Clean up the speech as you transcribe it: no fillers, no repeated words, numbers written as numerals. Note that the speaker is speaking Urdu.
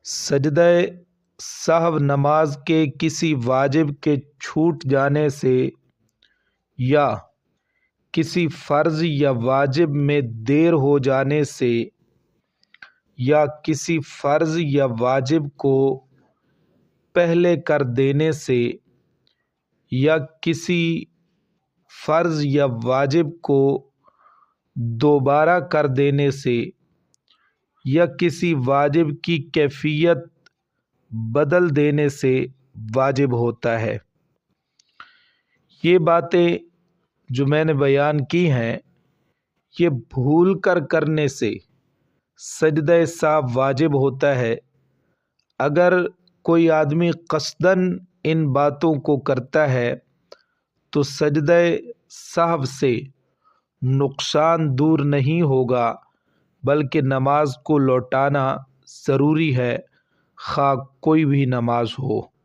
سجدہ سہو نماز کے کسی واجب کے چھوٹ جانے سے یا کسی فرض یا واجب میں دیر ہو جانے سے یا کسی فرض یا واجب کو پہلے کر دینے سے یا کسی فرض یا واجب کو دوبارہ کر دینے سے یا کسی واجب کی کیفیت بدل دینے سے واجب ہوتا ہے۔ یہ باتیں جو میں نے بیان کی ہیں یہ بھول کر کرنے سے سجدہ سہو واجب ہوتا ہے۔ اگر کوئی آدمی قصداً ان باتوں کو کرتا ہے تو سجدہ سہو سے نقصان دور نہیں ہوگا بلکہ نماز کو لوٹانا ضروری ہے، خواہ کوئی بھی نماز ہو۔